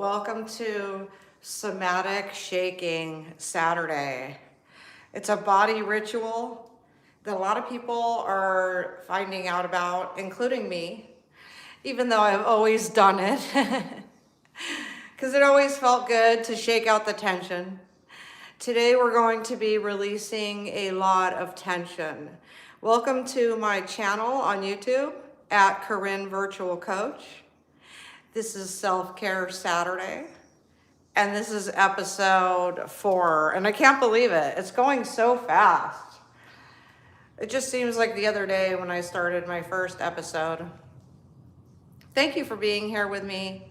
Welcome to Somatic Shaking Saturday. It's a body ritual that a lot of people are finding out about, including me, even though I've always done it, because it always felt good to shake out the tension. Today we're going to be releasing a lot of tension. Welcome to my channel on YouTube at Corin Virtual Coach. This is Self-Care Saturday, and this is episode 4, and I can't believe it. It's going so fast. It just seems like the other day when I started my first episode. Thank you for being here with me.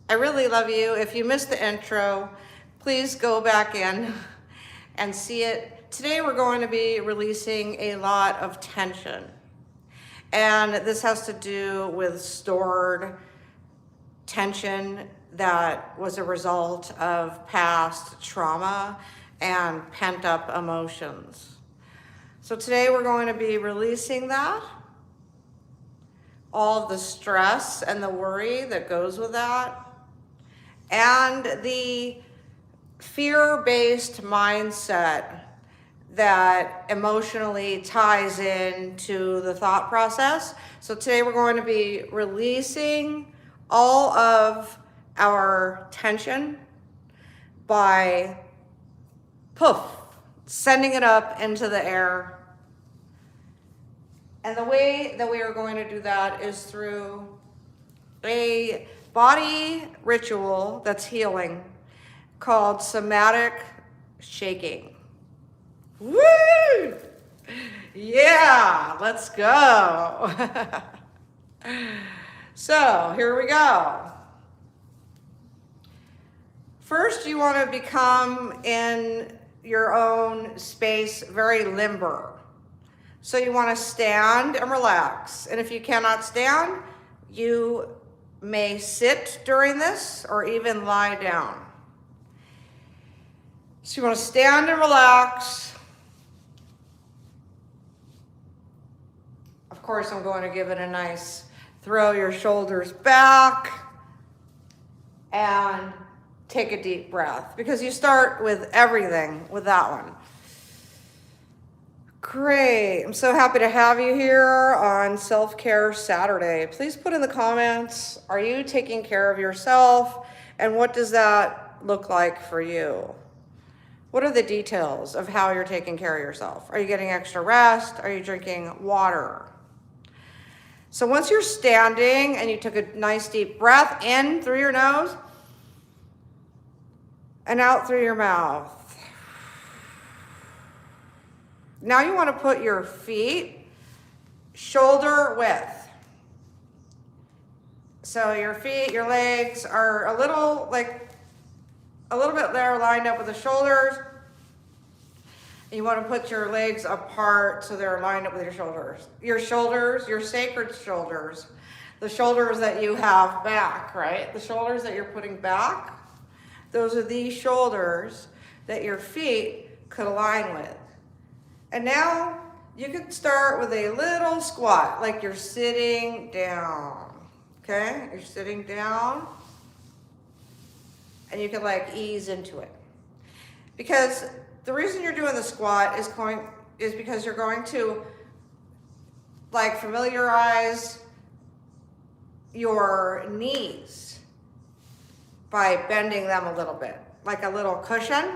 I really love you. If you missed the intro, please go back in and see it. Today we're going to be releasing a lot of tension, and this has to do with stored tension that was a result of past trauma and pent-up emotions. So today we're going to be releasing that, all of the stress and the worry that goes with that, and the fear-based mindset that emotionally ties into the thought process. So today we're going to be releasing all of our tension by sending it up into the air. And the way that we are going to do that is through a body ritual that's healing called somatic shaking. Woo! Yeah, let's go. So here we go. First, you want to become in your own space very limber. So you want to stand and relax. And if you cannot stand, you may sit during this or even lie down. So you want to stand and relax. Of course, I'm going to give it a nice throw your shoulders back and take a deep breath, because you start with everything with that one. Great. I'm so happy to have you here on Self-Care Saturday. Please put in the comments, are you taking care of yourself? And what does that look like for you? What are the details of how you're taking care of yourself? Are you getting extra rest? Are you drinking water? So once you're standing and you took a nice deep breath in through your nose and out through your mouth. Now you want to put your feet shoulder width. So your feet, your legs are a little bit there lined up with the shoulders. And you want to put your legs apart so they're lined up with your shoulders. Your shoulders, your sacred shoulders, the shoulders that you have back, right? The shoulders that you're putting back, those are the shoulders that your feet could align with. And now you can start with a little squat, like you're sitting down, okay? You're sitting down, and you can ease into it. Because the reason you're doing the squat is because you're going to familiarize your knees by bending them a little bit, like a little cushion.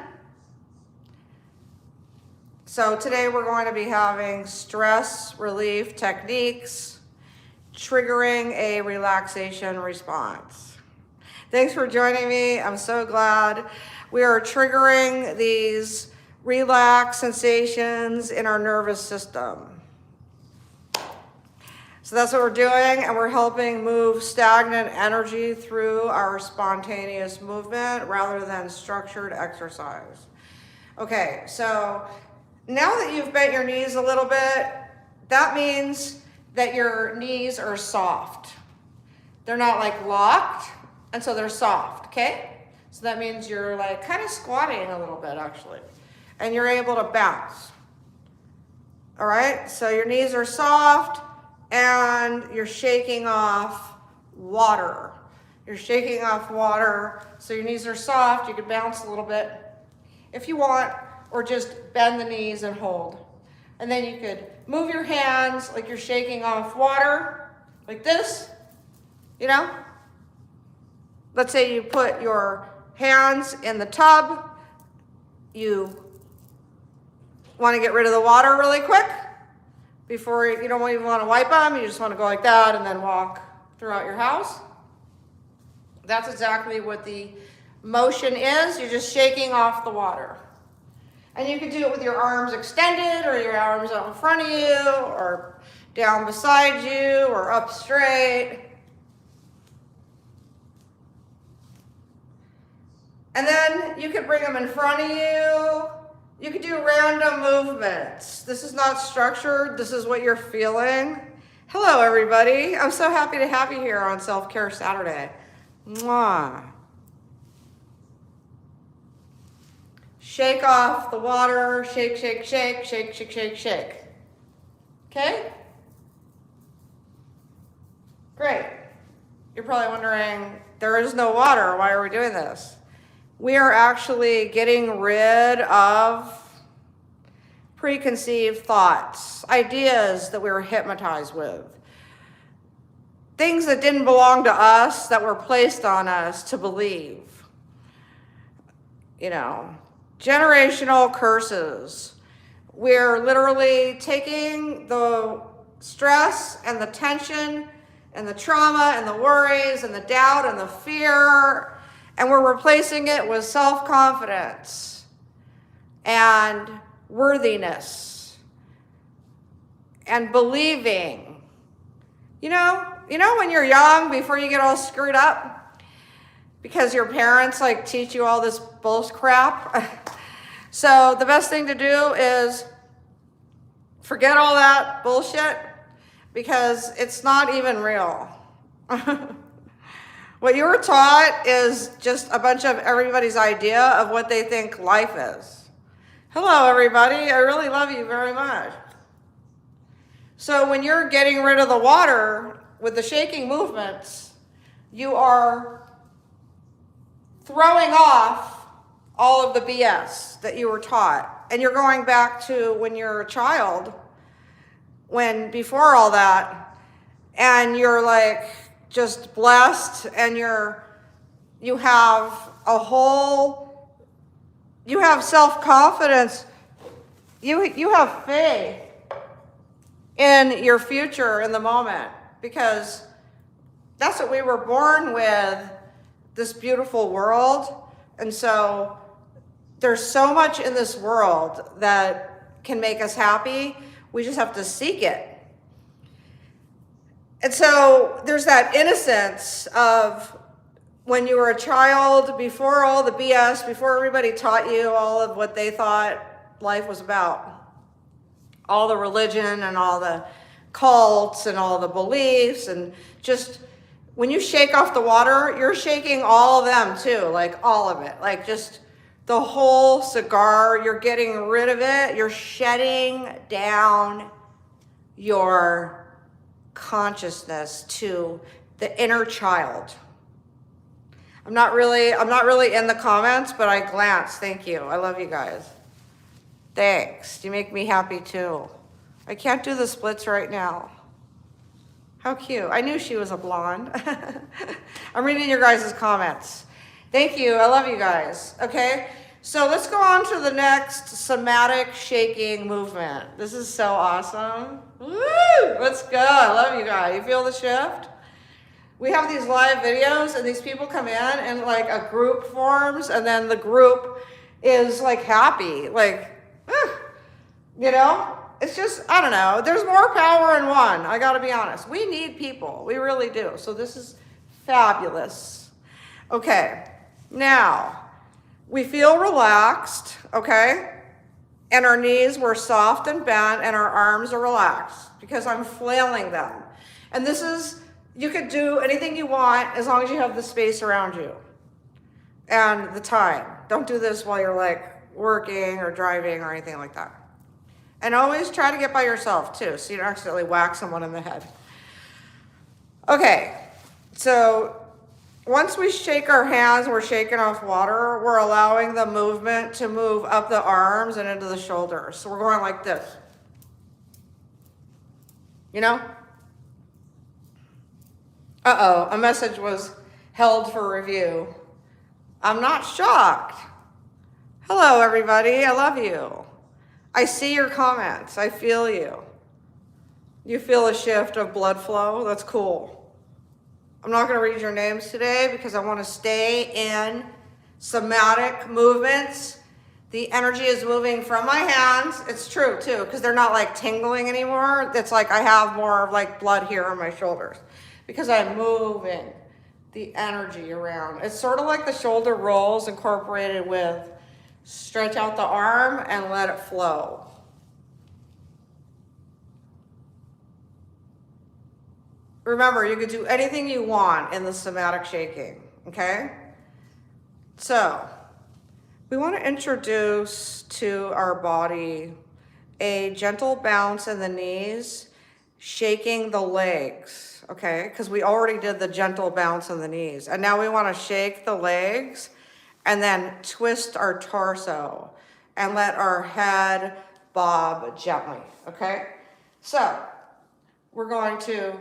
So today we're going to be having stress relief techniques, triggering a relaxation response. Thanks for joining me. I'm so glad. We are triggering these relaxed sensations in our nervous system. So that's what we're doing, and we're helping move stagnant energy through our spontaneous movement rather than structured exercise. Okay, so now that you've bent your knees a little bit, that means that your knees are soft. They're not locked, and so they're soft, okay? So that means you're kind of squatting a little bit actually, and you're able to bounce. All right, so your knees are soft and you're shaking off water. You're shaking off water, so your knees are soft. You can bounce a little bit if you want, or just bend the knees and hold. And then you could move your hands like you're shaking off water, like this, you know? Let's say you put your hands in the tub. You want to get rid of the water really quick before you don't even want to wipe them. You just want to go like that and then walk throughout your house. That's exactly what the motion is. You're just shaking off the water. And you can do it with your arms extended or your arms out in front of you or down beside you or up straight. And then you could bring them in front of you. You could do random movements. This is not structured. This is what you're feeling. Hello, everybody. I'm so happy to have you here on Self-Care Saturday. Mwah. Shake off the water. Shake, shake, shake, shake, shake, shake, shake. Okay? Great. You're probably wondering, there is no water. Why are we doing this? We are actually getting rid of preconceived thoughts, ideas that we were hypnotized with, things that didn't belong to us that were placed on us to believe. You know, generational curses. We're literally taking the stress and the tension and the trauma and the worries and the doubt and the fear, and we're replacing it with self-confidence and worthiness and believing. You know when you're young, before you get all screwed up, because your parents like teach you all this bullshit crap. So the best thing to do is forget all that bullshit, because it's not even real. What you were taught is just a bunch of everybody's idea of what they think life is. Hello, everybody. I really love you very much. So when you're getting rid of the water with the shaking movements, you are throwing off all of the BS that you were taught. And you're going back to when you're a child, when before all that, and you're like just blessed, and you have self-confidence, you have faith in your future, in the moment, because that's what we were born with, this beautiful world. And so there's so much in this world that can make us happy. We just have to seek it. And so there's that innocence of when you were a child, before all the BS, before everybody taught you all of what they thought life was about. All the religion and all the cults and all the beliefs, and just when you shake off the water, you're shaking all of them too, like all of it, like just the whole cigar. You're getting rid of it. You're shedding down your consciousness to the inner child. I'm not really in the comments, but I glance. Thank you. I love you guys. Thanks. You make me happy too. I can't do the splits right now. How cute. I knew she was a blonde. I'm reading your guys' comments. Thank you. I love you guys. Okay. So let's go on to the next somatic shaking movement. This is so awesome. Woo! Let's go. I love you guys. You feel the shift? We have these live videos, and these people come in and like a group forms, and then the group is like happy. Like, you know, it's just, I don't know. There's more power in one. I got to be honest. We need people. We really do. So this is fabulous. Okay. Now, we feel relaxed, okay? And our knees were soft and bent, and our arms are relaxed because I'm flailing them. And this is, you could do anything you want as long as you have the space around you and the time. Don't do this while you're like working or driving or anything like that. And always try to get by yourself too, so you don't accidentally whack someone in the head. Okay, so once we shake our hands, we're shaking off water, we're allowing the movement to move up the arms and into the shoulders. So we're going like this. You know? Uh-oh, a message was held for review. I'm not shocked. Hello, everybody. I love you. I see your comments. I feel you. You feel a shift of blood flow. That's cool. I'm not going to read your names today because I want to stay in somatic movements. The energy is moving from my hands. It's true, too, because they're not like tingling anymore. It's like I have more of like blood here on my shoulders because I'm moving the energy around. It's sort of like the shoulder rolls incorporated with stretch out the arm and let it flow. Remember, you could do anything you want in the somatic shaking, okay? So, we want to introduce to our body a gentle bounce in the knees, shaking the legs, okay? Because we already did the gentle bounce in the knees. And now we want to shake the legs and then twist our torso and let our head bob gently, okay? So, we're going to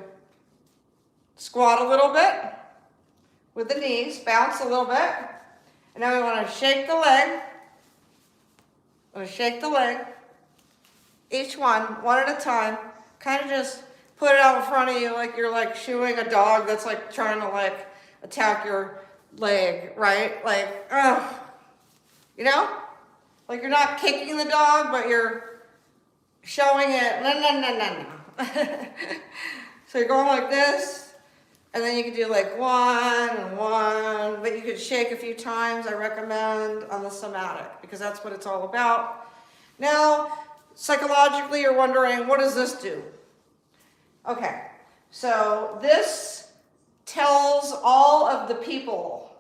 squat a little bit with the knees, bounce a little bit, and now we want to shake the leg. I'm going to shake the leg, each one at a time. Kind of just put it out in front of you like you're like shooing a dog that's like trying to like attack your leg, right? Like, you know? Like you're not kicking the dog, but you're showing it. No. So you're going like this. And then you can do like one and one, but you could shake a few times, I recommend, on the somatic, because that's what it's all about. Now, psychologically, you're wondering, what does this do? Okay, so this tells all of the people,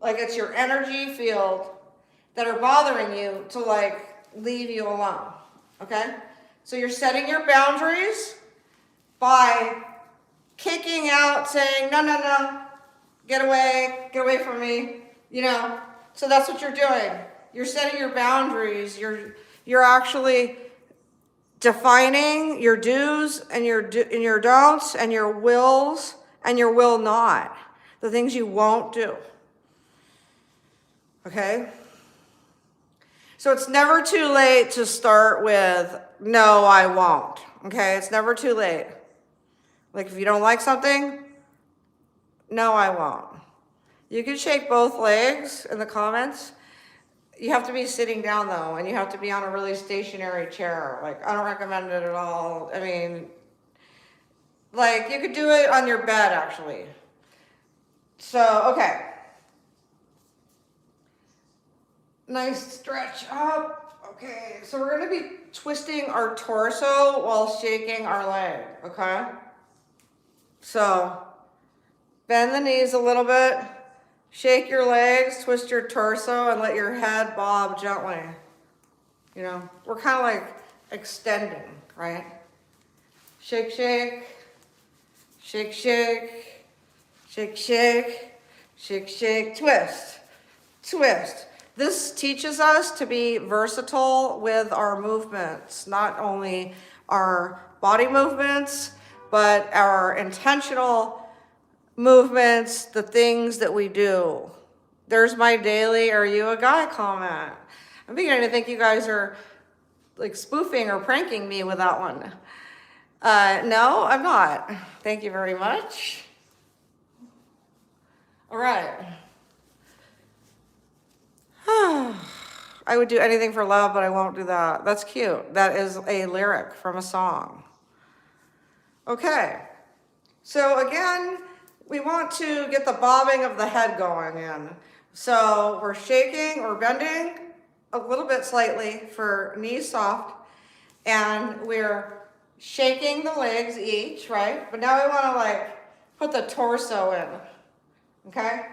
like it's your energy field, that are bothering you to like leave you alone, okay? So you're setting your boundaries by kicking out, saying, no, get away from me, you know. So that's what you're doing. You're setting your boundaries. You're actually defining your do's and your don'ts and your wills and your will not, the things you won't do. Okay? So it's never too late to start with, no, I won't. Okay? It's never too late. Like if you don't like something, no, I won't. You can shake both legs in the comments. You have to be sitting down though, and you have to be on a really stationary chair. Like I don't recommend it at all. I mean, like you could do it on your bed actually. So, okay. Nice stretch up. Okay, so we're gonna be twisting our torso while shaking our leg, okay? So, bend the knees a little bit, shake your legs, twist your torso, and let your head bob gently. You know, we're kind of like extending, right? Shake, shake, shake, shake, shake, shake, shake, shake, twist, twist. This teaches us to be versatile with our movements, not only our body movements, but our intentional movements, the things that we do. There's my daily, are you a guy comment. I'm beginning to think you guys are like spoofing or pranking me with that one. No, I'm not. Thank you very much. All right. I would do anything for love, but I won't do that. That's cute. That is a lyric from a song. Okay, so again, we want to get the bobbing of the head going in. So we're shaking or bending a little bit slightly for knees soft, and we're shaking the legs each, right? But now we want to like put the torso in, okay?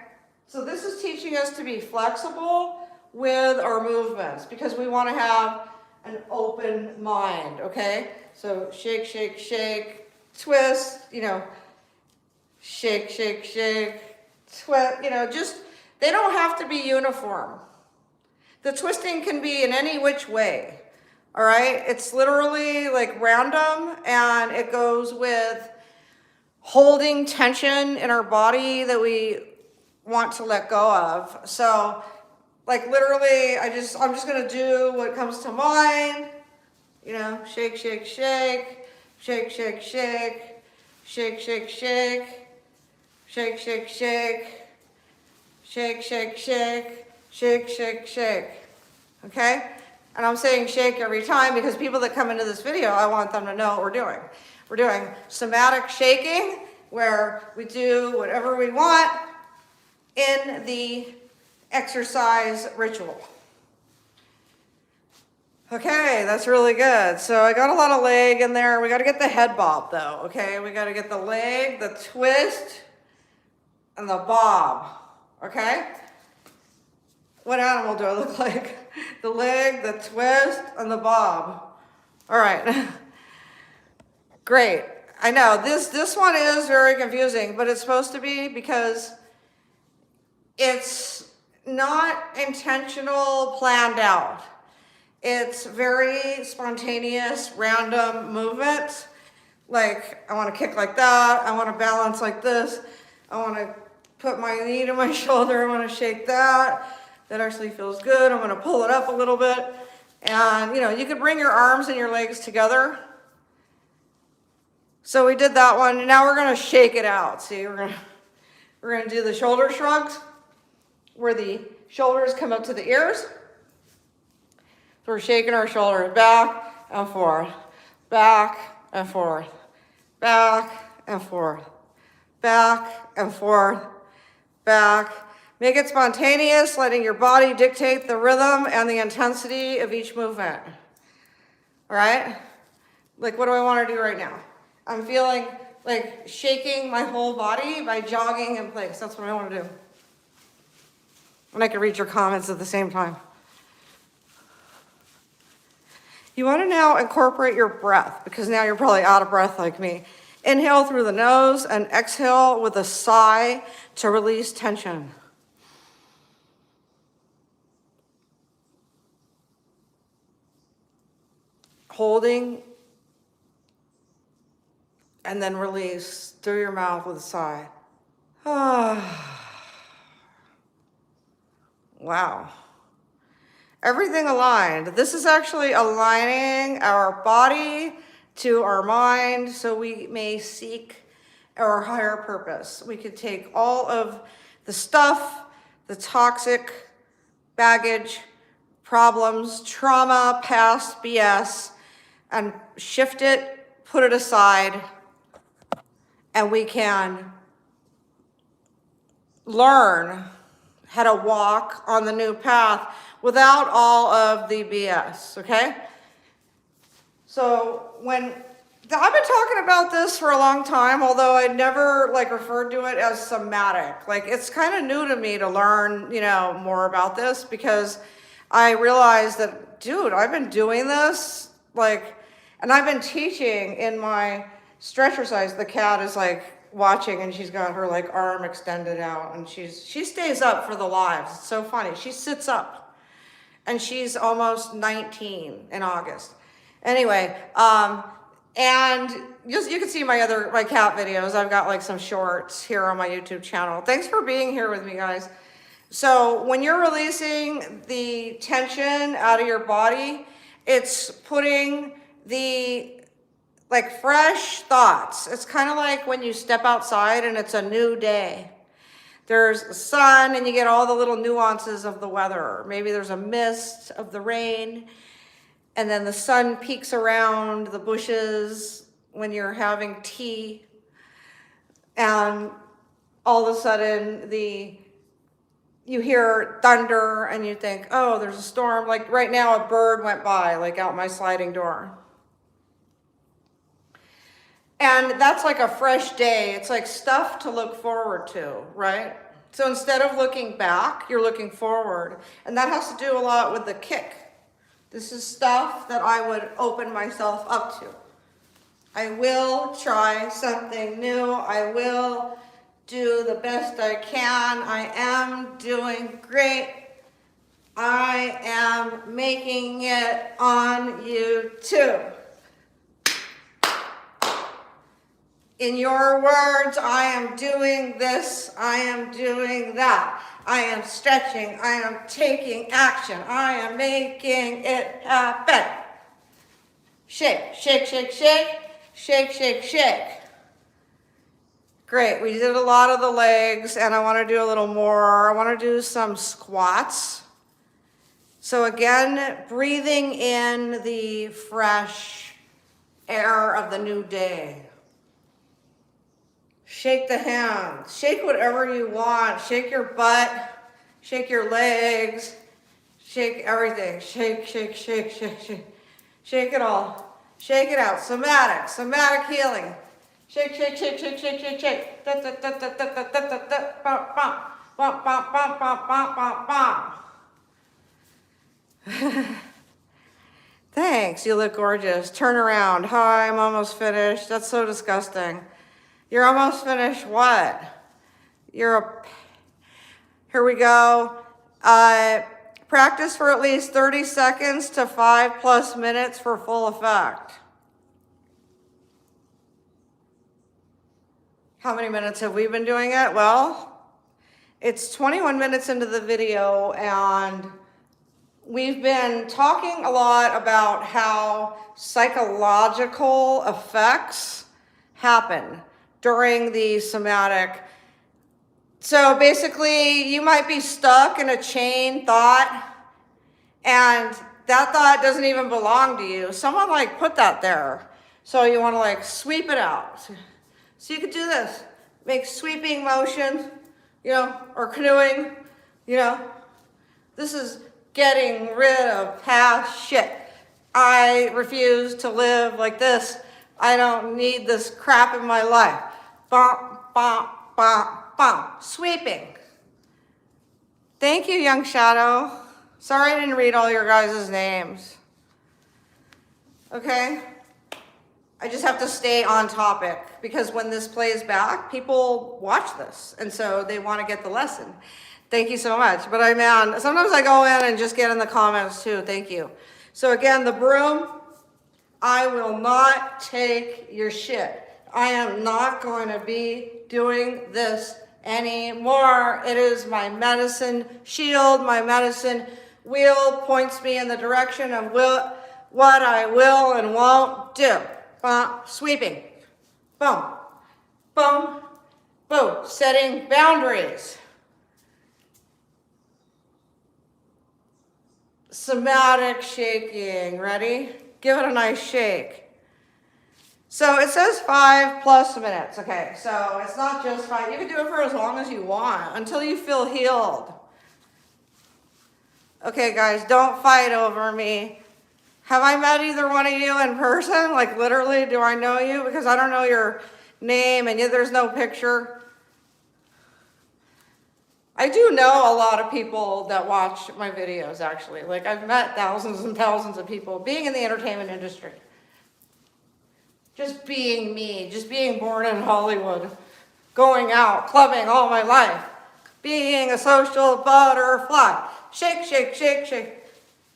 So this is teaching us to be flexible with our movements because we want to have an open mind, okay? So shake, shake, shake. Twist, you know, shake, shake, shake, you know, just, they don't have to be uniform. The twisting can be in any which way, all right? It's literally like random, and it goes with holding tension in our body that we want to let go of. So like literally, I'm just gonna do what comes to mind, you know, shake, shake, shake, shake, shake, shake, shake, shake, shake, shake, shake, shake, shake, shake, shake, shake, shake, shake, okay? And I'm saying shake every time because people that come into this video, I want them to know what we're doing. We're doing somatic shaking, where we do whatever we want in the exercise ritual. Okay, that's really good. So I got a lot of leg in there. We got to get the head bob though, okay? We got to get the leg, the twist, and the bob, okay? What animal do I look like? The leg, the twist, and the bob. All right. Great. I know this one is very confusing, but it's supposed to be because it's not intentional, planned out. It's very spontaneous, random movements. Like, I want to kick like that. I want to balance like this. I want to put my knee to my shoulder. I want to shake that. That actually feels good. I'm going to pull it up a little bit. And, you know, you could bring your arms and your legs together. So we did that one. Now we're going to shake it out. See, we're going to do the shoulder shrugs, where the shoulders come up to the ears. So we're shaking our shoulders back and forth, back and forth, back and forth, back and forth, back. Make it spontaneous, letting your body dictate the rhythm and the intensity of each movement. All right? Like, what do I want to do right now? I'm feeling like shaking my whole body by jogging in place. That's what I want to do. And I can read your comments at the same time. You want to now incorporate your breath, because now you're probably out of breath like me. Inhale through the nose and exhale with a sigh to release tension. Holding, and then release through your mouth with a sigh. Wow. Everything aligned. This is actually aligning our body to our mind so we may seek our higher purpose. We could take all of the stuff, the toxic baggage, problems, trauma, past BS, and shift it, put it aside, and we can learn how to walk on the new path without all of the BS, okay? So I've been talking about this for a long time, although I never referred to it as somatic. It's kind of new to me to learn, more about this, because I realized that, dude, I've been doing this, and I've been teaching in my stretch exercise. The cat is watching, and she's got her arm extended out, and she stays up for the lives. It's so funny. She sits up, and she's almost 19 in August. Anyway, and you can see my cat videos. I've got some shorts here on my YouTube channel. Thanks for being here with me, guys. So when you're releasing the tension out of your body, it's putting the fresh thoughts. It's kind of like when you step outside and it's a new day. There's sun and you get all the little nuances of the weather. Maybe there's a mist of the rain, and then the sun peeks around the bushes when you're having tea, and all of a sudden you hear thunder and you think, oh, there's a storm. Right now, a bird went by, out my sliding door. And that's a fresh day. It's stuff to look forward to, right? So instead of looking back, you're looking forward. And that has to do a lot with the kick. This is stuff that I would open myself up to. I will try something new. I will do the best I can. I am doing great. I am making it on YouTube. In your words, I am doing this, I am doing that. I am stretching, I am taking action. I am making it happen. Shake, shake, shake, shake, shake, shake, shake. Great, we did a lot of the legs and I want to do a little more. I want to do some squats. So again, breathing in the fresh air of the new day. Shake the hands, shake whatever you want. Shake your butt, shake your legs, shake everything. Shake, shake, shake, shake, shake. Shake it all, shake it out. Somatic, somatic healing. Shake, shake, shake, shake, shake, shake, shake. Da, da, da, da, da, da, da, da, da. Bum, bum, bum, bum, bum, bum, bum, bum, bum. Thanks, you look gorgeous. Turn around. Hi, I'm almost finished. That's so disgusting. You're almost finished what? Here we go. Practice for at least 30 seconds to 5+ minutes for full effect. How many minutes have we been doing it? Well, it's 21 minutes into the video and we've been talking a lot about how psychological effects happen during the somatic. So basically, you might be stuck in a chain thought, and that thought doesn't even belong to you. Someone like put that there. So you want to like sweep it out. So you could do this. Make sweeping motions, you know, or canoeing, you know. This is getting rid of past shit. I refuse to live like this. I don't need this crap in my life. Bump, bump, bump, bump. Sweeping. Thank you, Young Shadow. Sorry I didn't read all your guys' names. Okay? I just have to stay on topic because when this plays back, people watch this. And so they want to get the lesson. Thank you so much. But sometimes I go in and just get in the comments too. Thank you. So again, the broom, I will not take your shit. I am not going to be doing this anymore. It is my medicine shield. My medicine wheel points me in the direction of what I will and won't do. Sweeping. Boom. Boom. Boom. Setting boundaries. Somatic shaking. Ready? Give it a nice shake. So it says 5+ minutes. Okay, so it's not just 5. You can do it for as long as you want until you feel healed. Okay, guys, don't fight over me. Have I met either one of you in person? Like literally, do I know you? Because I don't know your name and yet there's no picture. I do know a lot of people that watch my videos, actually. Like I've met thousands and thousands of people being in the entertainment industry. Just being me, just being born in Hollywood, going out, clubbing all my life, being a social butterfly. Shake, shake, shake, shake.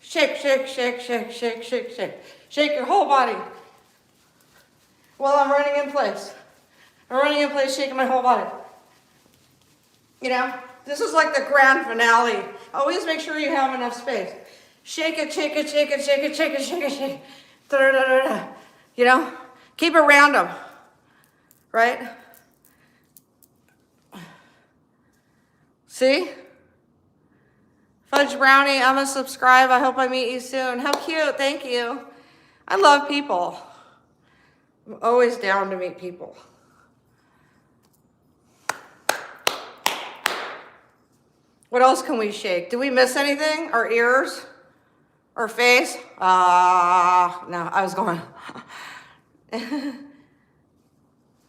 Shake, shake, shake, shake, shake, shake, shake. Shake your whole body. While I'm running in place. I'm running in place, shaking my whole body. You know, this is like the grand finale. Always make sure you have enough space. Shake it, shake it, shake it, shake it, shake it, shake it, shake it. Da-da-da-da-da. You know? Keep it random, right? See? Fudge Brownie, I'm gonna subscribe. I hope I meet you soon. How cute, thank you. I love people. I'm always down to meet people. What else can we shake? Did we miss anything? Our ears? Our face? No, I was going.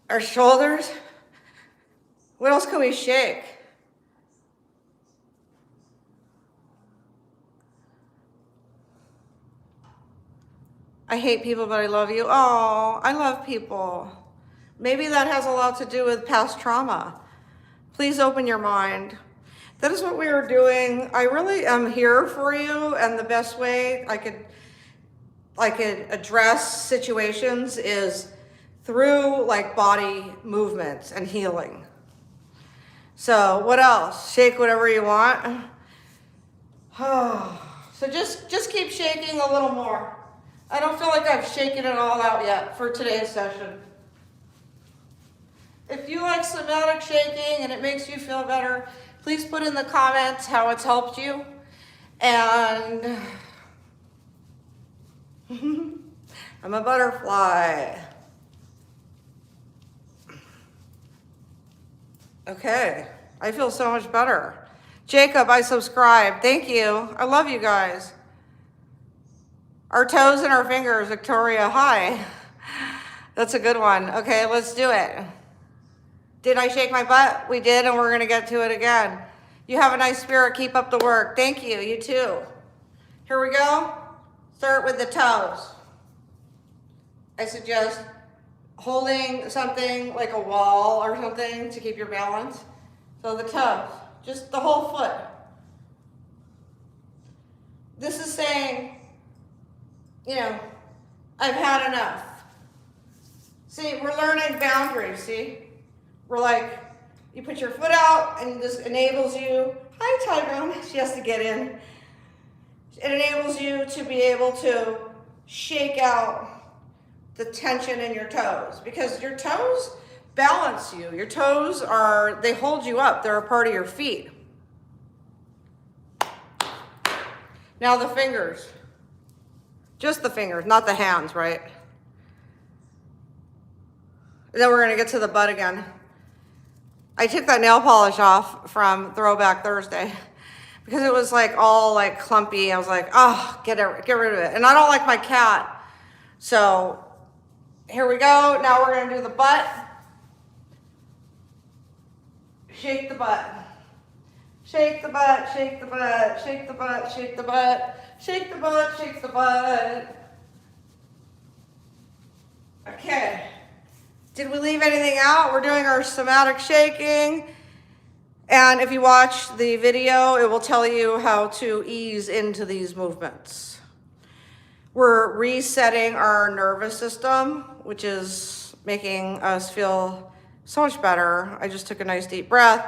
Our shoulders. What else can we shake? I hate people, but I love you. Oh, I love people. Maybe that has a lot to do with past trauma. Please open your mind. That is what we are doing. I really am here for you, and the best way I could address situations is through like body movements and healing. So what else? Shake whatever you want. So just keep shaking a little more. I don't feel like I've shaken it all out yet for today's session. If you like somatic shaking and it makes you feel better, please put in the comments how it's helped you. And I'm a butterfly. Okay, I feel so much better. Jacob, I subscribe. Thank you. I love you guys. Our toes and our fingers, Victoria, hi. That's a good one. Okay, let's do it. Did I shake my butt? We did, and we're gonna get to it again. You have a nice spirit. Keep up the work. Thank you. You too. Here we go. Start with the toes. I suggest holding something like a wall or something to keep your balance. So the toes, just the whole foot. This is saying, you know, I've had enough. See, we're learning boundaries, see? We're like, you put your foot out and this enables you, hi Tyrone, she has to get in. It enables you to be able to shake out the tension in your toes, because your toes balance you. Your toes they hold you up. They're a part of your feet. Now the fingers, just the fingers, not the hands, right? And then we're gonna get to the butt again. I took that nail polish off from Throwback Thursday because it was like all like clumpy. I was like, oh, get rid of it. And I don't like my cat. So here we go. Now we're gonna do the butt. Shake the butt. Shake the butt, shake the butt, shake the butt, shake the butt, shake the butt, shake the butt. Okay. Did we leave anything out? We're doing our somatic shaking. And if you watch the video, it will tell you how to ease into these movements. We're resetting our nervous system, which is making us feel so much better. I just took a nice deep breath.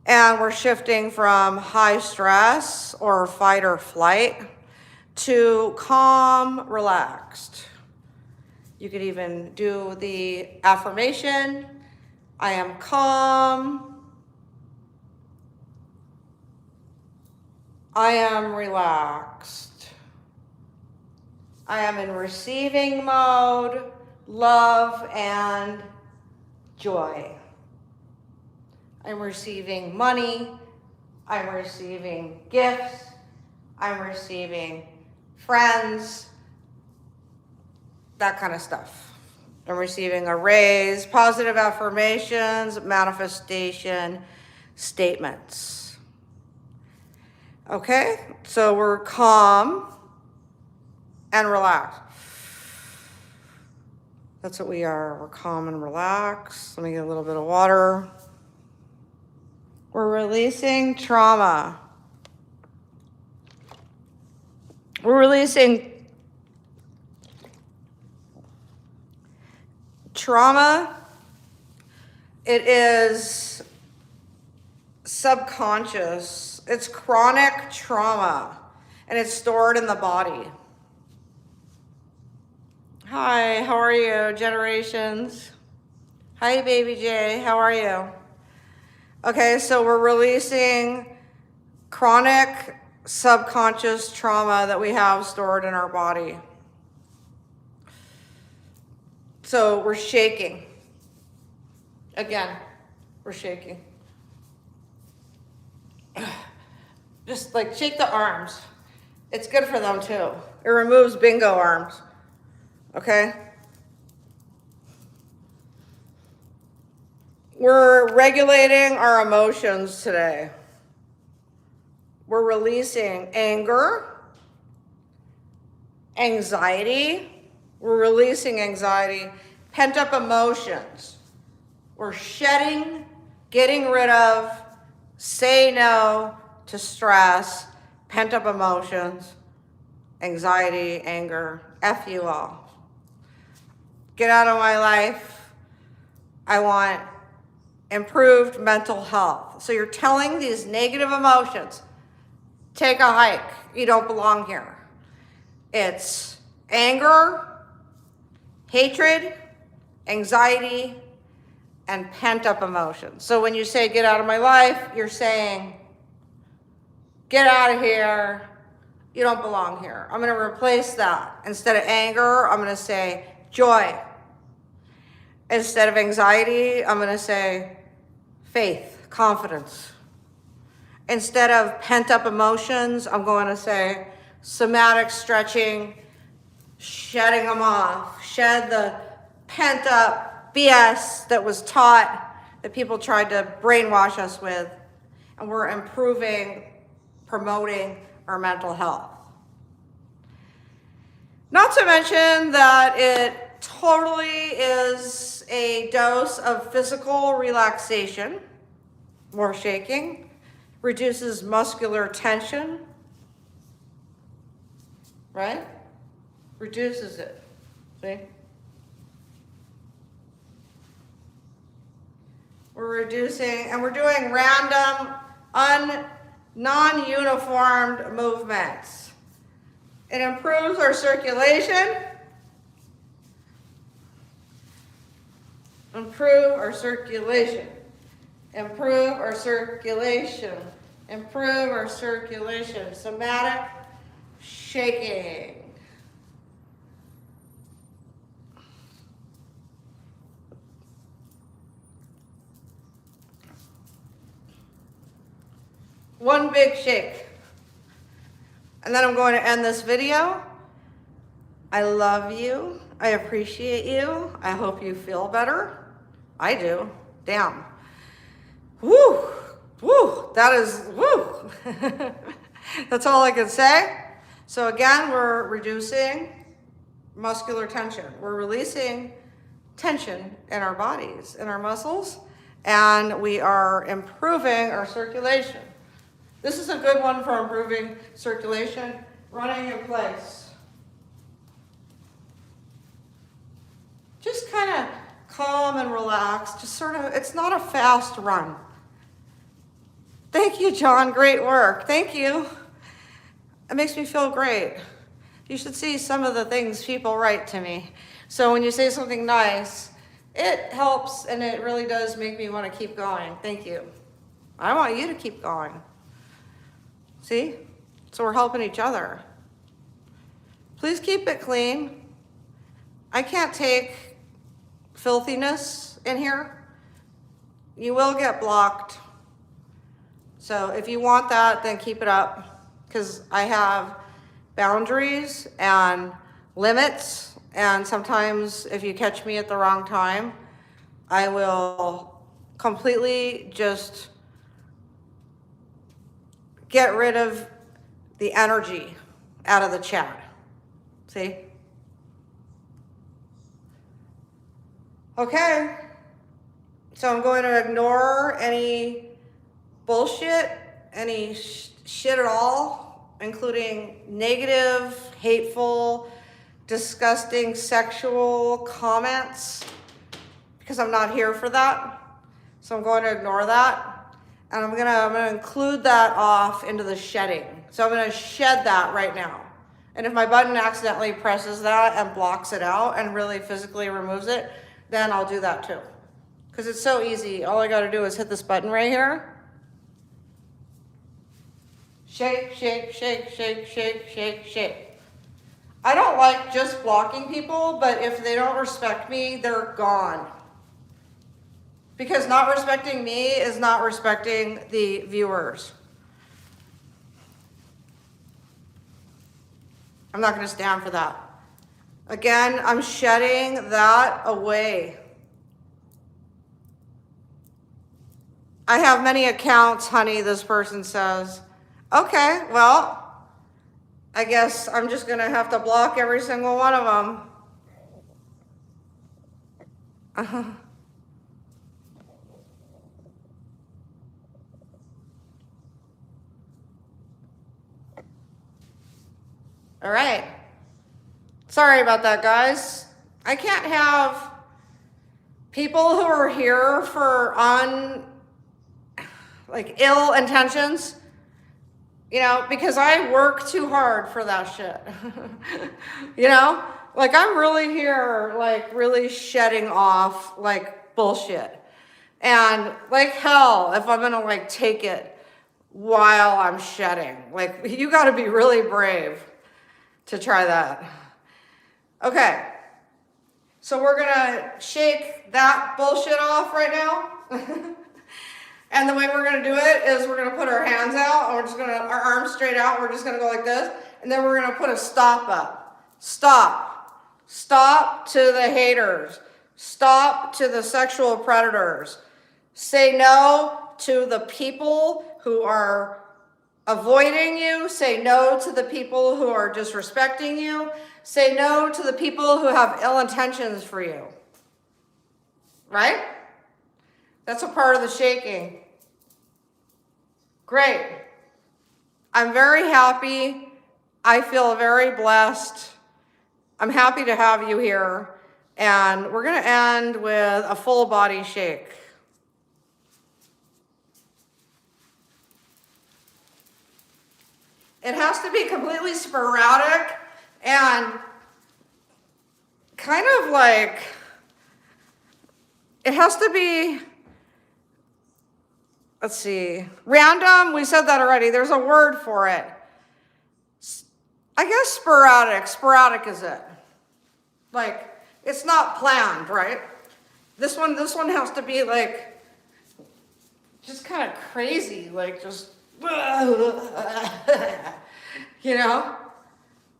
And we're shifting from high stress or fight or flight to calm, relaxed. You could even do the affirmation, I am calm, I am relaxed, I am in receiving mode, love and joy. I'm receiving money, I'm receiving gifts, I'm receiving friends, that kind of stuff. I'm receiving a raise, positive affirmations, manifestation statements. Okay, so we're calm and relaxed. That's what we are. We're calm and relaxed. Let me get a little bit of water. We're releasing trauma. We're releasing trauma. It is subconscious. It's chronic trauma, and it's stored in the body. Hi, how are you, Generations? Hi, Baby J, how are you? Okay, so we're releasing chronic subconscious trauma that we have stored in our body. So we're shaking. Again, we're shaking. Just like shake the arms. It's good for them too. It removes bingo arms. Okay? We're regulating our emotions today. We're releasing anger, anxiety. We're releasing anxiety, pent up emotions. We're shedding getting rid of, say no to stress, pent-up emotions, anxiety, anger, F you all. Get out of my life. I want improved mental health. So you're telling these negative emotions, take a hike, you don't belong here. It's anger, hatred, anxiety, and pent-up emotions. So when you say get out of my life, you're saying get out of here, you don't belong here. I'm gonna replace that. Instead of anger, I'm gonna say joy. Instead of anxiety, I'm gonna say faith, confidence. Instead of pent-up emotions, I'm going to say somatic stretching, shedding them off. Shed the pent-up BS that was taught, that people tried to brainwash us with. And we're improving, promoting our mental health. Not to mention that it totally is a dose of physical relaxation, more shaking, reduces muscular tension, right? Reduces it, see? We're reducing, and we're doing random, non-uniformed movements. It improves our circulation, improve our circulation, improve our circulation, improve our circulation. Somatic shaking. One big shake. And then I'm going to end this video. I love you. I appreciate you. I hope you feel better. I do. Damn. Woo. Woo. That is, woo. That's all I can say. So again, we're reducing muscular tension. We're releasing tension in our bodies, in our muscles, and we are improving our circulation. This is a good one for improving circulation, running in place. Just kind of calm and relaxed, just sort of, it's not a fast run. Thank you, John, great work, thank you. It makes me feel great. You should see some of the things people write to me. So when you say something nice, it helps and it really does make me want to keep going, thank you. I want you to keep going. See? So we're helping each other. Please keep it clean. I can't take filthiness in here. You will get blocked. So if you want that, then keep it up, because I have boundaries and limits, and sometimes if you catch me at the wrong time, I will completely just get rid of the energy out of the chat. See? Okay. So I'm going to ignore any bullshit, any shit at all, including negative, hateful, disgusting, sexual comments, because I'm not here for that. So I'm going to ignore that. And I'm gonna include that off into the shedding. So I'm gonna shed that right now. And if my button accidentally presses that and blocks it out and really physically removes it, then I'll do that too. Because it's so easy. All I gotta do is hit this button right here. Shake, shake, shake, shake, shake, shake, shake. I don't like just blocking people, but if they don't respect me, they're gone. Because not respecting me is not respecting the viewers. I'm not going to stand for that. Again, I'm shedding that away. I have many accounts, honey, this person says. Okay, well, I guess I'm just going to have to block every single one of them. All right. Sorry about that, guys. I can't have people who are here for ill intentions, because I work too hard for that shit. I'm really here, really shedding off, bullshit. And hell, if I'm gonna, take it while I'm shedding. You gotta be really brave to try that. Okay. So we're gonna shake that bullshit off right now. And the way we're gonna do it is we're gonna put our hands out, and our arms straight out, we're just gonna go like this, and then we're gonna put a stop up. Stop. Stop to the haters. Stop to the sexual predators. Say no to the people who are avoiding you. Say no to the people who are disrespecting you. Say no to the people who have ill intentions for you. Right? That's a part of the shaking. Great. I'm very happy. I feel very blessed. I'm happy to have you here. And we're going to end with a full body shake. It has to be completely sporadic and kind of it has to be, let's see, random. We said that already. There's a word for it. I guess sporadic. Sporadic is it. It's not planned, right? This one has to be just kind of crazy, just,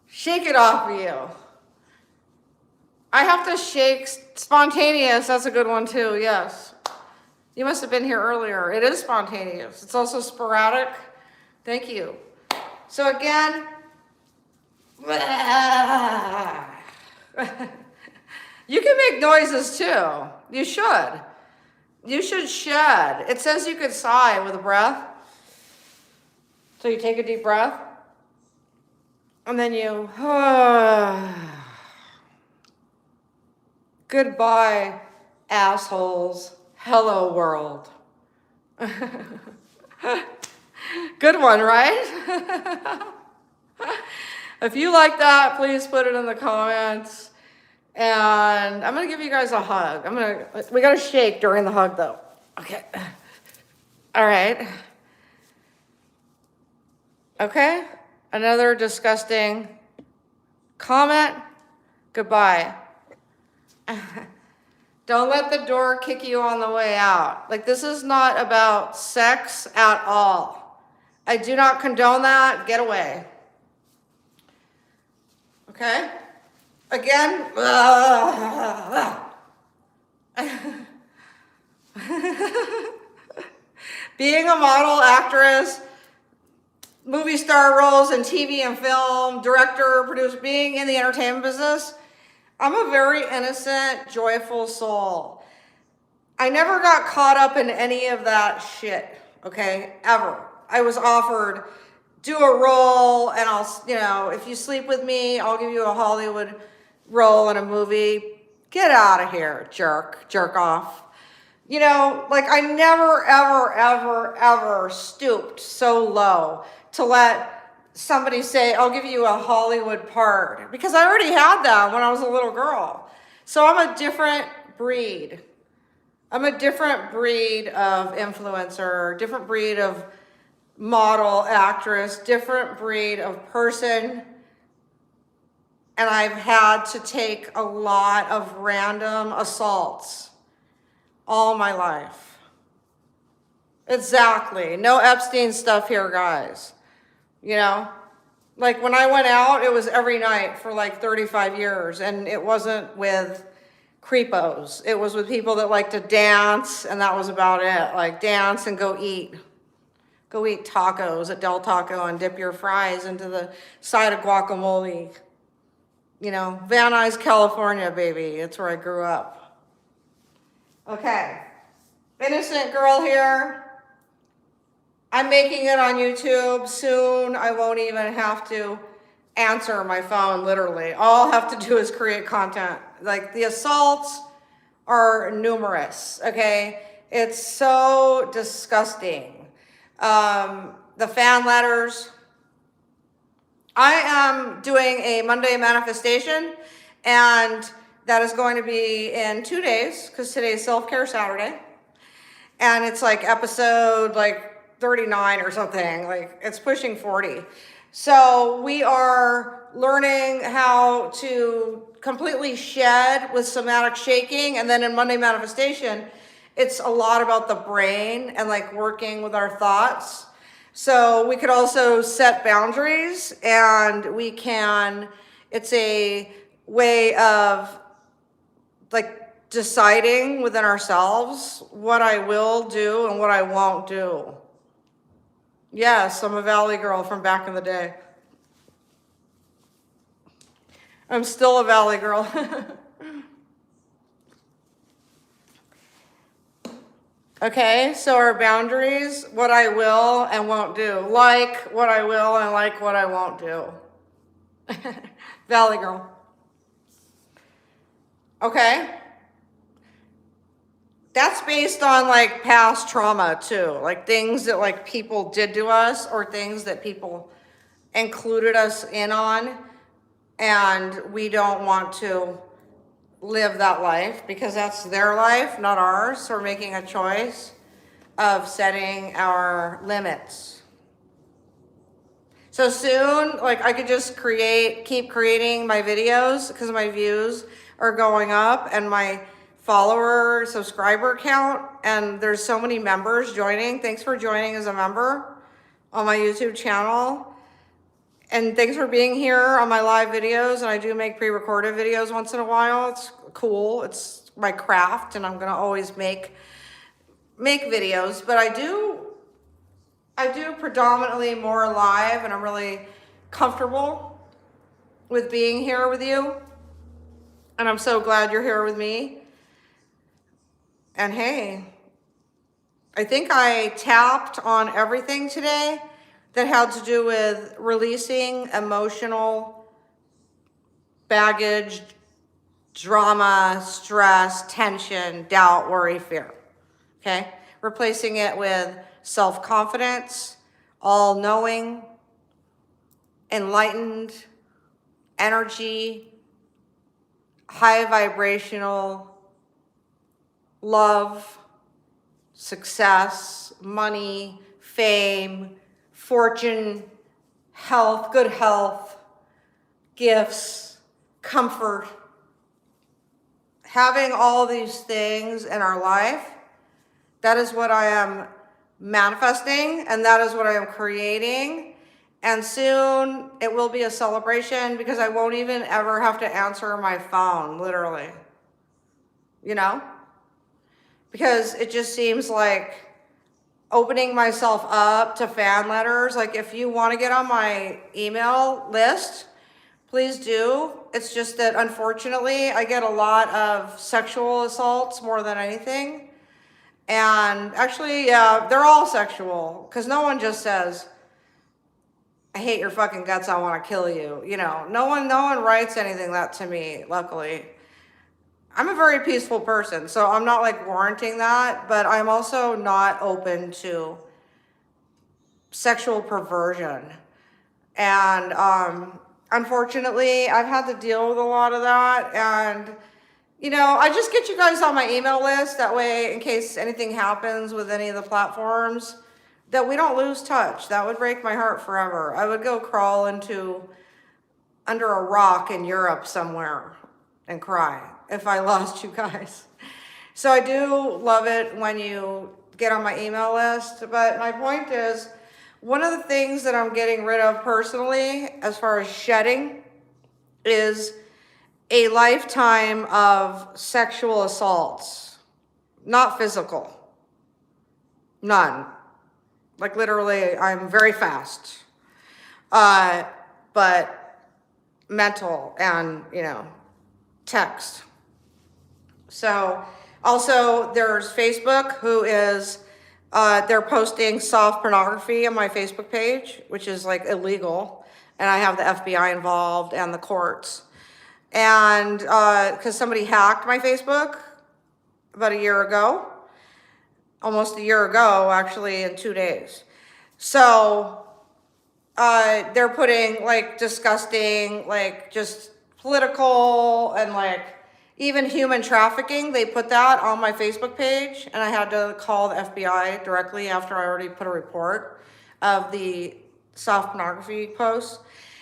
shake it off of you. I have to shake spontaneous. That's a good one too. Yes. You must have been here earlier. It is spontaneous. It's also sporadic. Thank you. So again, you can make noises too. You should. You should shed. It says you could sigh with a breath. So you take a deep breath. And then you, goodbye, assholes. Hello, world. Good one, right? If you like that, please put it in the comments. And I'm going to give you guys a hug. We got to shake during the hug, though. Okay. All right. Okay. Another disgusting comment. Goodbye. Don't let the door kick you on the way out. This is not about sex at all. I do not condone that. Get away. Okay? Again. Being a model, actress, movie star roles in TV and film, director, producer, being in the entertainment business, I'm a very innocent, joyful soul. I never got caught up in any of that shit, okay, ever. I was offered, do a role, and I'll, if you sleep with me, I'll give you a Hollywood role in a movie. Get out of here, jerk off. I never, ever, ever, ever stooped so low to let somebody say, I'll give you a Hollywood part, because I already had that when I was a little girl. So I'm a different breed. I'm a different breed of influencer, different breed of model, actress, different breed of person. And I've had to take a lot of random assaults all my life. Exactly. No Epstein stuff here, guys. When I went out, it was every night for 35 years, and it wasn't with creepos. It was with people that like to dance, and that was about it. Dance and go eat. Go eat tacos at Del Taco and dip your fries into the side of guacamole. Van Nuys, California, baby. It's where I grew up. Okay. Innocent girl here. I'm making it on YouTube soon. I won't even have to answer my phone, literally. All I have to do is create content. Like, the assaults are numerous, okay? It's so disgusting. The fan letters. I am doing a Monday manifestation, and that is going to be in 2 days, because today is Self-Care Saturday. And it's like episode like 39 or something, like it's pushing 40. So we are learning how to completely shed with somatic shaking. And then in Monday manifestation, it's a lot about the brain and like working with our thoughts. So we could also set boundaries, and we can, it's a way of like deciding within ourselves what I will do and what I won't do. Yes, I'm a Valley girl from back in the day. I'm still a Valley girl. Okay, so our boundaries, what I will and won't do. Like what I will and like what I won't do. Valley girl. Okay. That's based on like past trauma too, like things that like people did to us or things that people included us in on, and we don't want to live that life because that's their life, not ours. So we're making a choice of setting our limits. So soon, like I could just keep creating my videos because my views are going up and my follower subscriber count, and there's so many members joining. Thanks for joining as a member on my YouTube channel. And thanks for being here on my live videos. And I do make pre-recorded videos once in a while. It's cool. It's my craft, and I'm gonna always make videos. But I do predominantly more live, and I'm really comfortable with being here with you. And I'm so glad you're here with me. And hey, I think I tapped on everything today that had to do with releasing emotional baggage, drama, stress, tension, doubt, worry, fear. Okay? Replacing it with self-confidence, all-knowing, enlightened, energy, high vibrational, love, success, money, fame, fortune, health, good health, gifts, comfort. Having all these things in our life, that is what I am manifesting, and that is what I am creating. And soon it will be a celebration because I won't even ever have to answer my phone, literally. You know? Because it just seems like opening myself up to fan letters. Like if you want to get on my email list, please do. It's just that unfortunately I get a lot of sexual assaults more than anything. And actually, yeah, they're all sexual, because no one just says, I hate your fucking guts, I want to kill you. You know, no one writes anything that to me, luckily. I'm a very peaceful person, so I'm not like warranting that, but I'm also not open to sexual perversion. And unfortunately, I've had to deal with a lot of that. And, you know, I just get you guys on my email list. That way, in case anything happens with any of the platforms, that we don't lose touch. That would break my heart forever. I would go crawl under a rock in Europe somewhere and cry if I lost you guys. So I do love it when you get on my email list. But my point is, one of the things that I'm getting rid of personally, as far as shedding, is a lifetime of sexual assaults. Not physical. None. Like literally, I'm very fast. But mental and, you know, text. So also there's Facebook, who is They're posting soft pornography on my Facebook page, which is like illegal. And I have the FBI involved and the courts. And because somebody hacked my Facebook about a year ago, almost a year ago, actually, in 2 days. So they're putting like disgusting, like just political and like even human trafficking. They put that on my Facebook page, and I had to call the FBI directly after I already put a report of the soft pornography posts.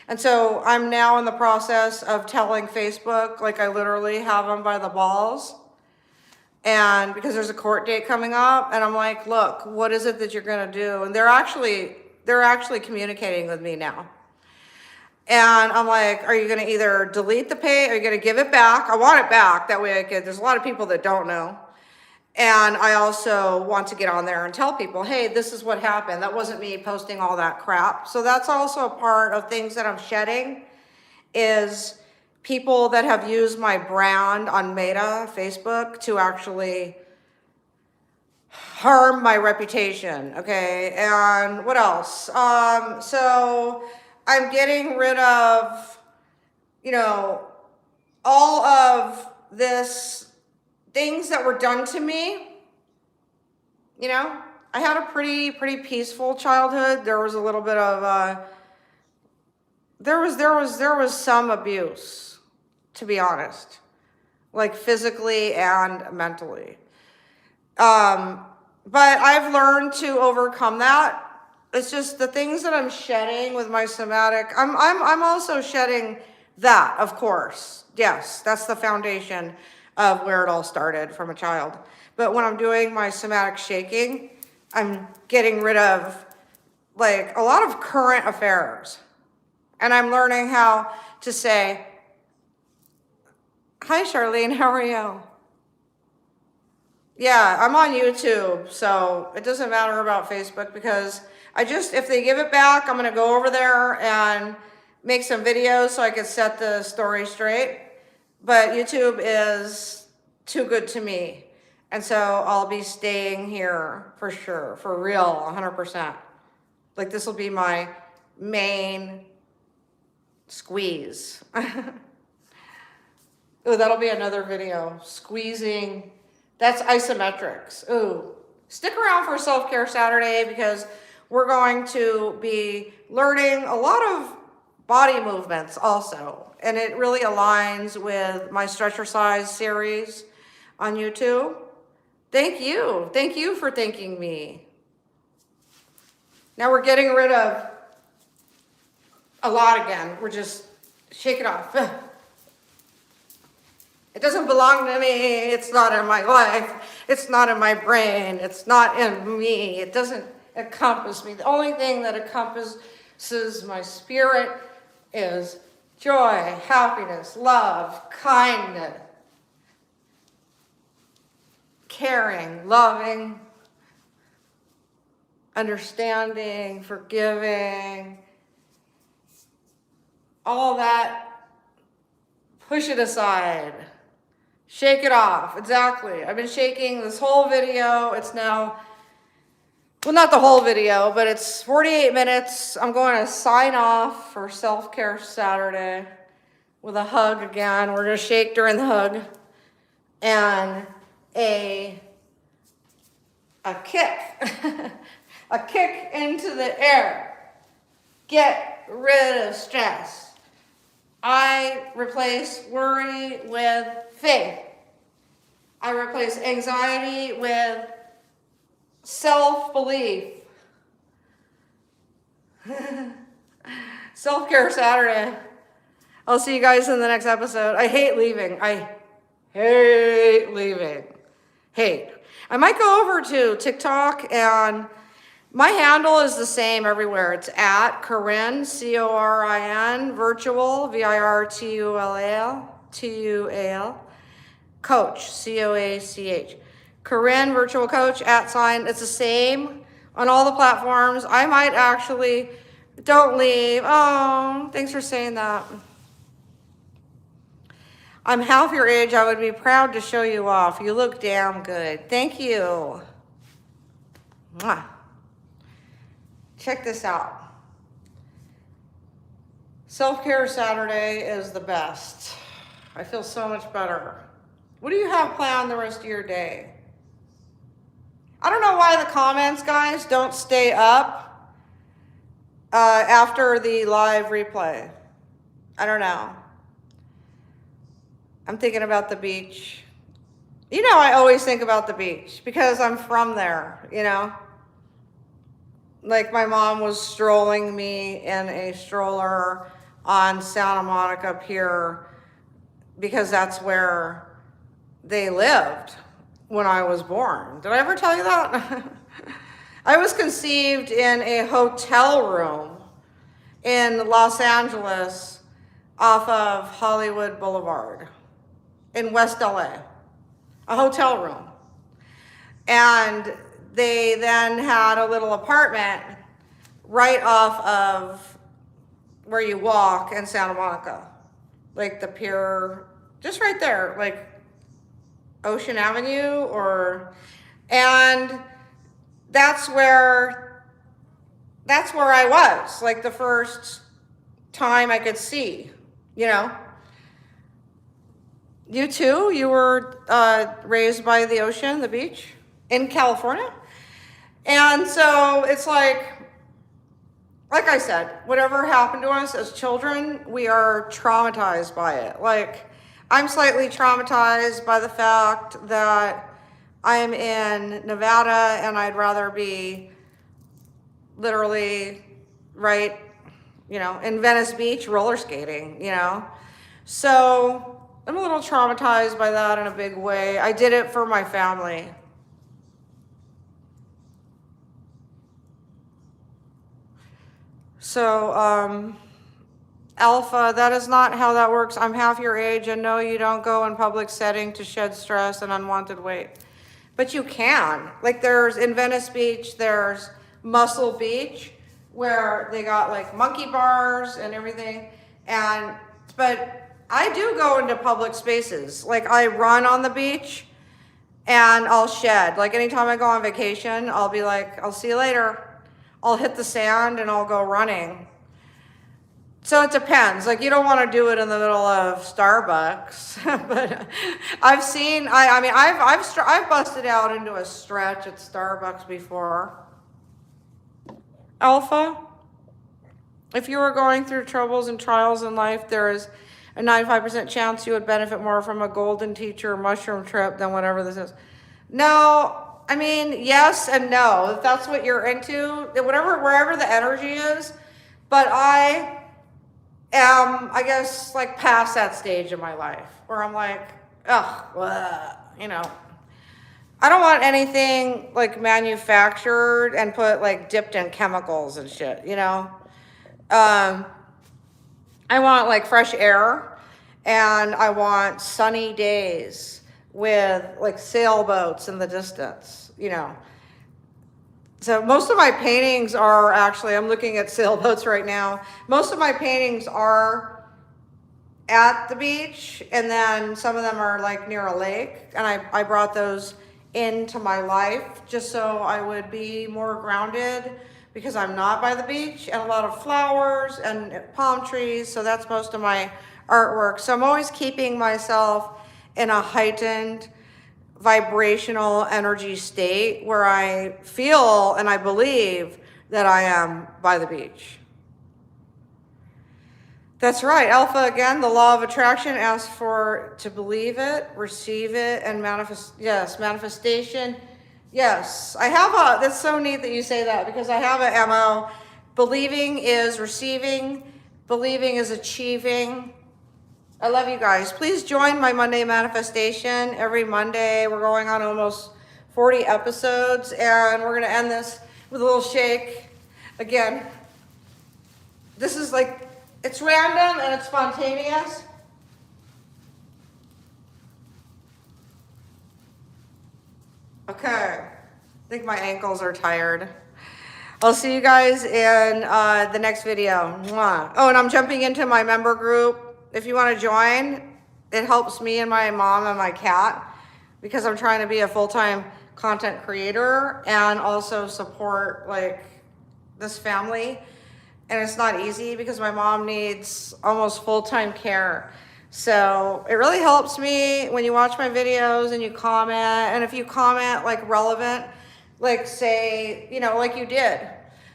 And so I'm now in the process of telling Facebook, like I literally have them by the balls. And because there's a court date coming up, and I'm like, look, what is it that you're gonna do? And they're actually communicating with me now. And I'm like, are you gonna either delete the page, are you gonna give it back? I want it back, that way there's a lot of people that don't know. And I also want to get on there and tell people, hey, this is what happened. That wasn't me posting all that crap. So that's also a part of things that I'm shedding, is people that have used my brand on Meta, Facebook, to actually harm my reputation, okay? And what else? So I'm getting rid of, all of this things that were done to me. I had a pretty peaceful childhood. There was a little bit of there was some abuse, to be honest, like physically and mentally. But I've learned to overcome that. It's just the things that I'm shedding with my somatic. I'm also shedding that, of course. Yes, that's the foundation of where it all started from a child. But when I'm doing my somatic shaking, I'm getting rid of like a lot of current affairs. And I'm learning how to say, hi, Charlene, how are you? Yeah, I'm on YouTube, so it doesn't matter about Facebook, because if they give it back, I'm gonna go over there and make some videos so I can set the story straight. But YouTube is too good to me. And so I'll be staying here for sure, for real, 100%. Like this will be my main squeeze. Ooh, that'll be another video. Squeezing, that's isometrics. Ooh, stick around for Self-Care Saturday, because we're going to be learning a lot of body movements also. And it really aligns with my Stretchercise series on YouTube. Thank you. Thank you for thanking me. Now we're getting rid of a lot again. We're just shake it off. It doesn't belong to me. It's not in my life. It's not in my brain. It's not in me. It doesn't encompass me. The only thing that encompasses my spirit is joy, happiness, love, kindness, caring, loving, understanding, forgiving, all that. Push it aside. Shake it off. Exactly. I've been shaking this whole video. It's now, well, not the whole video, but it's 48 minutes. I'm going to sign off for Self-Care Saturday with a hug again. We're going to shake during the hug. And a kick. A kick into the air. Get rid of stress. I replace worry with faith. I replace anxiety with self-belief. Self-Care Saturday. I'll see you guys in the next episode. I hate leaving. I hate leaving. Hate. I might go over to TikTok, and my handle is the same everywhere. It's at Corin, Corin, virtual, virtual, coach, COACH. Corin, virtual coach, @. It's the same on all the platforms. I might actually, don't leave. Oh, thanks for saying that. I'm half your age. I would be proud to show you off. You look damn good. Thank you. Mwah. Check this out. Self-care Saturday is the best. I feel so much better. What do you have planned the rest of your day? I don't know why the comments, guys, don't stay up after the live replay. I don't know. I'm thinking about the beach. You know, I always think about the beach because I'm from there, you know? Like my mom was strolling me in a stroller on Santa Monica Pier because that's where they lived when I was born. Did I ever tell you that? I was conceived in a hotel room in Los Angeles off of Hollywood Boulevard in West LA, a hotel room. And they then had a little apartment right off of where you walk in Santa Monica, like the pier, just right there, like Ocean Avenue and that's where I was, like the first time I could see, you know. You too, you were raised by the ocean, the beach in California. And so it's like I said, whatever happened to us as children, we are traumatized by it. Like, I'm slightly traumatized by the fact that I'm in Nevada and I'd rather be literally right, you know, in Venice Beach roller skating, you know. So I'm a little traumatized by that in a big way. I did it for my family. So, Alpha, that is not how that works. I'm half your age, and no, you don't go in public setting to shed stress and unwanted weight. But you can. Like there's, in Venice Beach, there's Muscle Beach, where they got like monkey bars and everything. But I do go into public spaces. Like I run on the beach and I'll shed. Like anytime I go on vacation, I'll be like, I'll see you later. I'll hit the sand and I'll go running. So it depends. Like you don't want to do it in the middle of Starbucks, but I've seen. I've busted out into a stretch at Starbucks before. Alpha, if you were going through troubles and trials in life, there is a 95% chance you would benefit more from a golden teacher mushroom trip than whatever this is. No. I mean, yes and no, if that's what you're into, wherever the energy is. But I am, I guess, like past that stage in my life where I'm like, ugh, you know, I don't want anything like manufactured and put like dipped in chemicals and shit, you know. I want like fresh air and I want sunny days with like sailboats in the distance, you know. So most of my paintings are actually, I'm looking at sailboats right now. Most of my paintings are at the beach, and then some of them are like near a lake. And I brought those into my life just so I would be more grounded because I'm not by the beach, and a lot of flowers and palm trees. So that's most of my artwork. So I'm always keeping myself in a heightened vibrational energy state where I feel and I believe that I am by the beach. That's right, Alpha, again, the law of attraction asks for to believe it, receive it, and manifest. Yes, manifestation. Yes, I have that's so neat that you say that because I have a MO. Believing is receiving, believing is achieving. I love you guys. Please join my Monday manifestation every Monday. We're going on almost 40 episodes, and we're going to end this with a little shake. Again, this is like, it's random and it's spontaneous. Okay. I think my ankles are tired. I'll see you guys in the next video. Mwah. Oh, and I'm jumping into my member group. If you want to join, it helps me and my mom and my cat because I'm trying to be a full-time content creator and also support like this family. And it's not easy because my mom needs almost full-time care. So it really helps me when you watch my videos and you comment. And if you comment like relevant, like say, you know, like you did.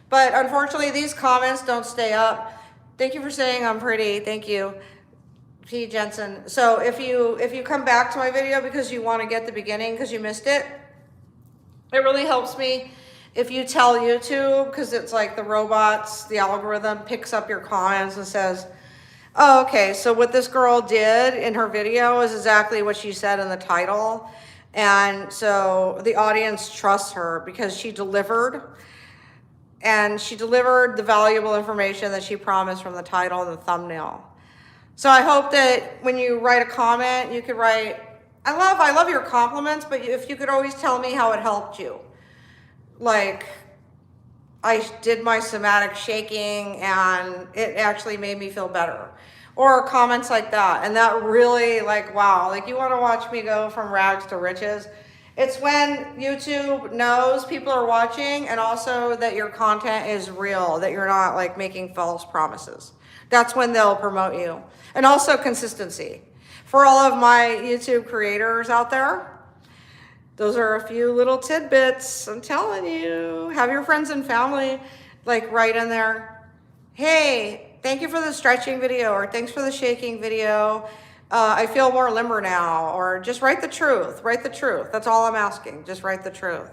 But unfortunately, these comments don't stay up. Thank you for saying I'm pretty. Thank you, P. Jensen. So if you come back to my video because you want to get the beginning because you missed it, it really helps me if you tell YouTube, because it's like the robots, the algorithm picks up your comments and says, oh, okay, so what this girl did in her video is exactly what she said in the title. And so the audience trusts her because she delivered. And she delivered the valuable information that she promised from the title and the thumbnail. So I hope that when you write a comment, you could write, I love your compliments, but if you could always tell me how it helped you. Like, I did my somatic shaking and it actually made me feel better. Or comments like that. And that really, like, wow, like you want to watch me go from rags to riches. It's when YouTube knows people are watching and also that your content is real, that you're not like making false promises. That's when they'll promote you. And also consistency. For all of my YouTube creators out there, those are a few little tidbits. I'm telling you, have your friends and family like write in there, hey, thank you for the stretching video, or thanks for the shaking video. I feel more limber now, or just write the truth. Write the truth. That's all I'm asking. Just write the truth.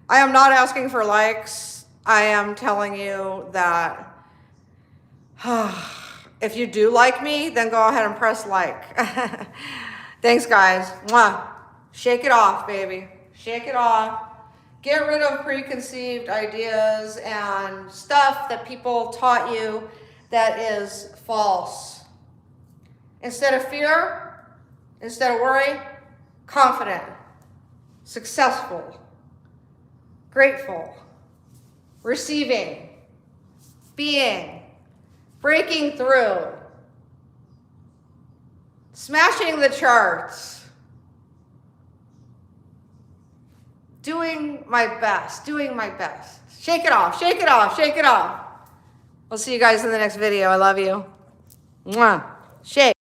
I am not asking for likes. I am telling you that if you do like me, then go ahead and press like. Thanks, guys. Mwah. Shake it off, baby. Shake it off. Get rid of preconceived ideas and stuff that people taught you that is false. Instead of fear, instead of worry, confident, successful, grateful, receiving, being, breaking through, smashing the charts, doing my best, doing my best. Shake it off, shake it off, shake it off. I'll see you guys in the next video. I love you. Mwah. Shake.